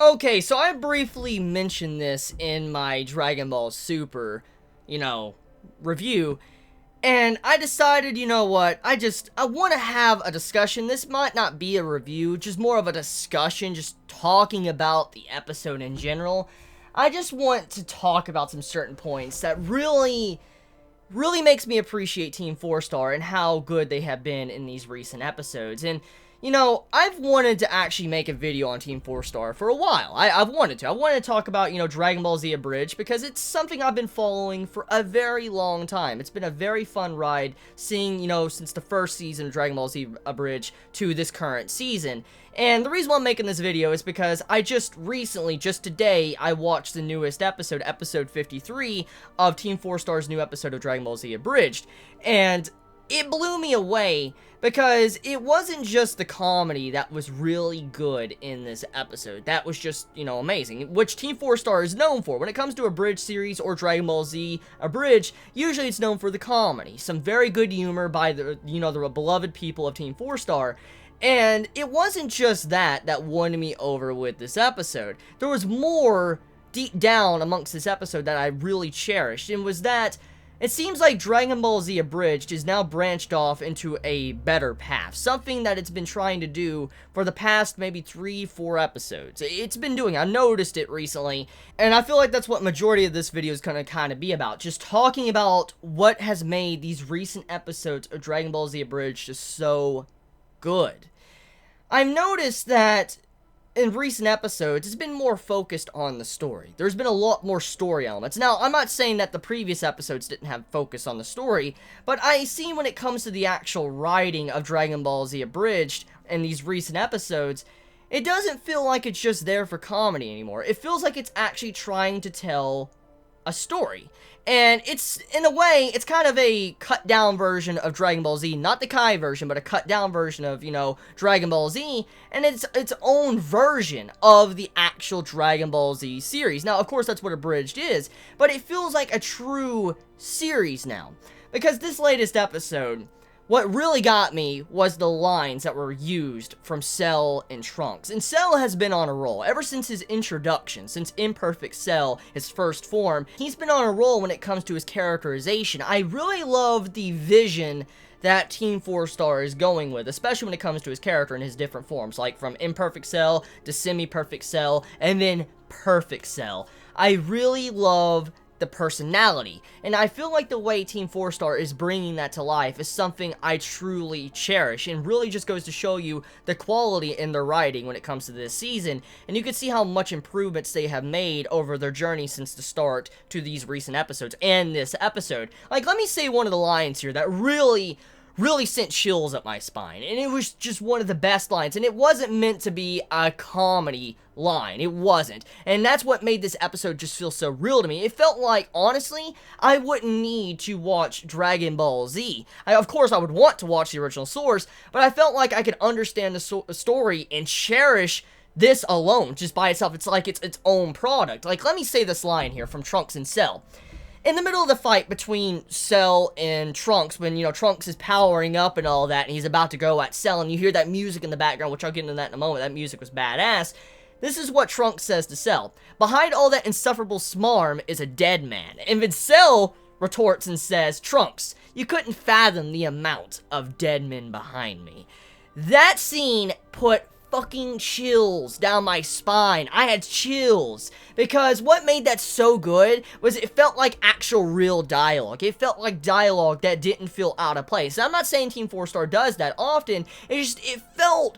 Okay, so I briefly mentioned this in my Dragon Ball Super, review, and I decided, you know what, I want to have a discussion. This might not be a review, just more of a discussion, just talking about the episode in general. I just want to talk about some certain points that really makes me appreciate Team 4-Star and how good they have been in these recent episodes. And I've wanted to actually make a video on Team 4-Star for a while. I've wanted to. I wanted to talk about, Dragon Ball Z Abridged, because it's something I've been following for a very long time. It's been a very fun ride, seeing, since the first season of Dragon Ball Z Abridged to this current season. And the reason why I'm making this video is because I just today, I watched the newest episode, episode 53, of Team 4-Star's new episode of Dragon Ball Z Abridged. And it blew me away, because it wasn't just the comedy that was really good in this episode. That was just, amazing, which Team 4-Star is known for. When it comes to Abridged series or Dragon Ball Z Abridged, usually it's known for the comedy. Some very good humor by the beloved people of Team 4-Star. And it wasn't just that won me over with this episode. There was more deep down amongst this episode that I really cherished, and was that it seems like Dragon Ball Z Abridged is now branched off into a better path. Something that it's been trying to do for the past maybe 3-4 episodes. It's been doing. I noticed it recently. And I feel like that's what majority of this video is going to kind of be about. Just talking about what has made these recent episodes of Dragon Ball Z Abridged just so good. I've noticed that in recent episodes, it's been more focused on the story. There's been a lot more story elements. Now, I'm not saying that the previous episodes didn't have focus on the story, but I see when it comes to the actual writing of Dragon Ball Z Abridged in these recent episodes, it doesn't feel like it's just there for comedy anymore. It feels like it's actually trying to tell a story. And it's, in a way, it's kind of a cut-down version of Dragon Ball Z. Not the Kai version, but a cut-down version of, Dragon Ball Z. And it's its own version of the actual Dragon Ball Z series. Now, of course, that's what Abridged is. But it feels like a true series now. Because this latest episode, what really got me was the lines that were used from Cell and Trunks. And Cell has been on a roll. Ever since his introduction, since Imperfect Cell, his first form, he's been on a roll when it comes to his characterization. I really love the vision that Team 4-Star is going with, especially when it comes to his character in his different forms, like from Imperfect Cell to Semi-Perfect Cell, and then Perfect Cell. I really love the personality, and I feel like the way Team 4-Star is bringing that to life is something I truly cherish, and really just goes to show you the quality in their writing when it comes to this season. And you can see how much improvements they have made over their journey since the start to these recent episodes and this episode. Like, let me say one of the lines here that really sent chills up my spine, and it was just one of the best lines, and it wasn't meant to be a comedy line. It wasn't. And that's what made this episode just feel so real to me. It felt like, honestly, I wouldn't need to watch Dragon Ball Z. Of course, I would want to watch the original source, but I felt like I could understand the story and cherish this alone, just by itself. It's like it's its own product. Like, let me say this line here from Trunks and Cell. In the middle of the fight between Cell and Trunks, when, Trunks is powering up and all that, and he's about to go at Cell, and you hear that music in the background, which I'll get into that in a moment. That music was badass. This is what Trunks says to Cell. Behind all that insufferable smarm is a dead man. And then Cell retorts and says, Trunks, you couldn't fathom the amount of dead men behind me. That scene put fucking chills down my spine. I had chills, because what made that so good was it felt like actual real dialogue. It felt like dialogue that didn't feel out of place. Now, I'm not saying Team 4-Star does that often. It felt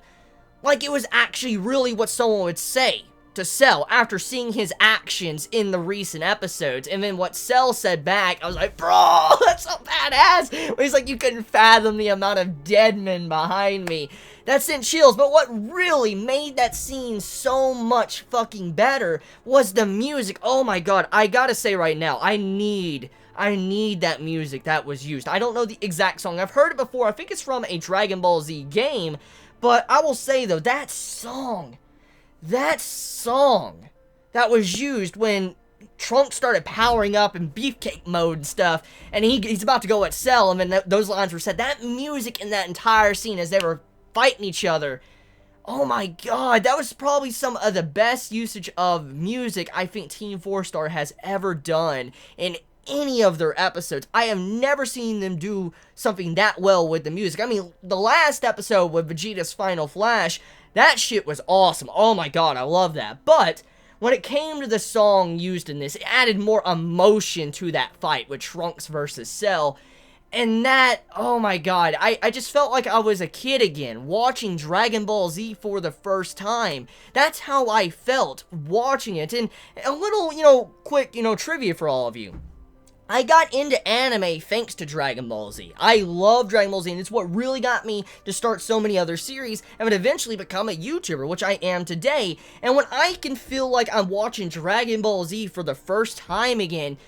like it was actually really what someone would say to Cell after seeing his actions in the recent episodes. And then what Cell said back, I was like, bro, that's so badass. He's like, you couldn't fathom the amount of dead men behind me. That sent chills. But what really made that scene so much fucking better was the music. Oh my god, I gotta say right now, I need that music that was used. I don't know the exact song. I've heard it before. I think it's from a Dragon Ball Z game. But I will say, though, that song that was used when Trunks started powering up in beefcake mode and stuff, and he's about to go at Cell, and then those lines were said. That music in that entire scene as they were fighting each other, Oh my god, that was probably some of the best usage of music I think Team 4 Star has ever done in any of their episodes. I have never seen them do something that well with the music. I mean, the last episode with Vegeta's Final Flash, that shit was awesome. Oh my god, I love that. But when it came to the song used in this, it added more emotion to that fight with Trunks versus Cell. And that, oh my god, I just felt like I was a kid again, watching Dragon Ball Z for the first time. That's how I felt watching it. And a little, quick, trivia for all of you. I got into anime thanks to Dragon Ball Z. I love Dragon Ball Z, and it's what really got me to start so many other series and would eventually become a YouTuber, which I am today. And when I can feel like I'm watching Dragon Ball Z for the first time again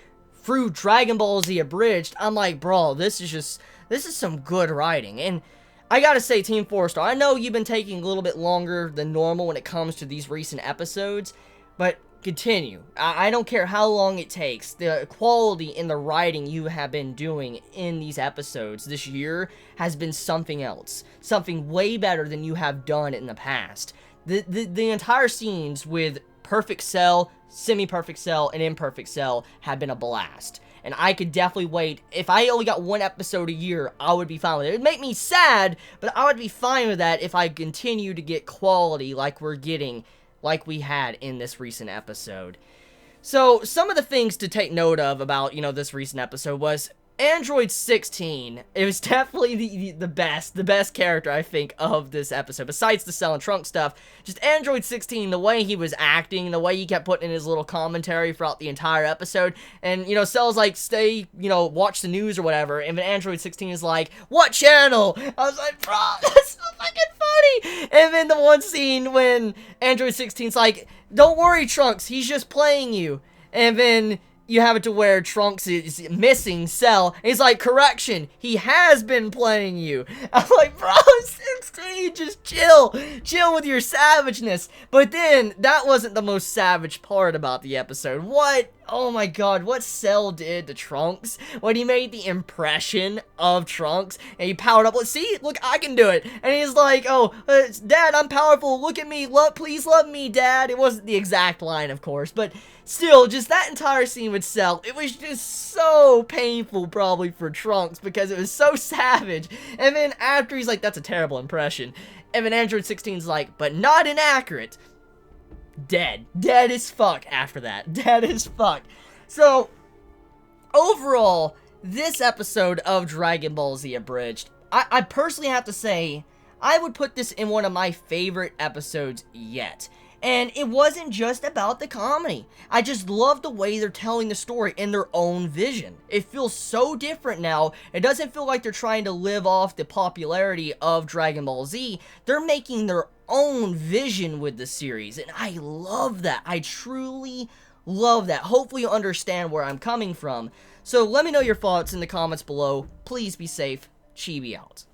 through Dragon Ball Z Abridged, I'm like, bro, this is some good writing. And I gotta say, Team 4 Star, I know you've been taking a little bit longer than normal when it comes to these recent episodes, but continue. I don't care how long it takes. The quality in the writing you have been doing in these episodes this year has been something else. Something way better than you have done in the past. The entire scenes with Perfect Cell, Semi-Perfect Cell, and Imperfect Cell have been a blast. And I could definitely wait. If I only got one episode a year, I would be fine with it. It would make me sad, but I would be fine with that if I continue to get quality like we're getting, like we had in this recent episode. So, some of the things to take note of about, this recent episode was Android 16. It was definitely the best character, I think, of this episode. Besides the Cell and Trunk stuff, just Android 16, the way he was acting, the way he kept putting in his little commentary throughout the entire episode. And, Cell's like, stay, watch the news or whatever. And then Android 16 is like, what channel? I was like, bro, that's so fucking funny. And then the one scene when Android 16's like, don't worry, Trunks, he's just playing you. And then you have it to where Trunks is missing Cell. And he's like, correction, he has been playing you. I'm like, bro, 16, just chill. Chill with your savageness. But then, that wasn't the most savage part about the episode. What? Oh my god, what Cell did to Trunks when he made the impression of Trunks and he powered up. See, look, I can do it. And he's like, oh, Dad, I'm powerful. Look at me. Please love me, Dad. It wasn't the exact line, of course, but still, just that entire scene with Cell, it was just so painful probably for Trunks because it was so savage. And then after he's like, that's a terrible impression. And then Android 16's like, but not inaccurate. Dead as fuck after that. Dead as fuck. So, overall, this episode of Dragon Ball Z Abridged, I personally have to say, I would put this in one of my favorite episodes yet. And it wasn't just about the comedy. I just love the way they're telling the story in their own vision. It feels so different now. It doesn't feel like they're trying to live off the popularity of Dragon Ball Z. They're making their own vision with the series. And I love that. I truly love that. Hopefully you understand where I'm coming from. So let me know your thoughts in the comments below. Please be safe. Chibi out.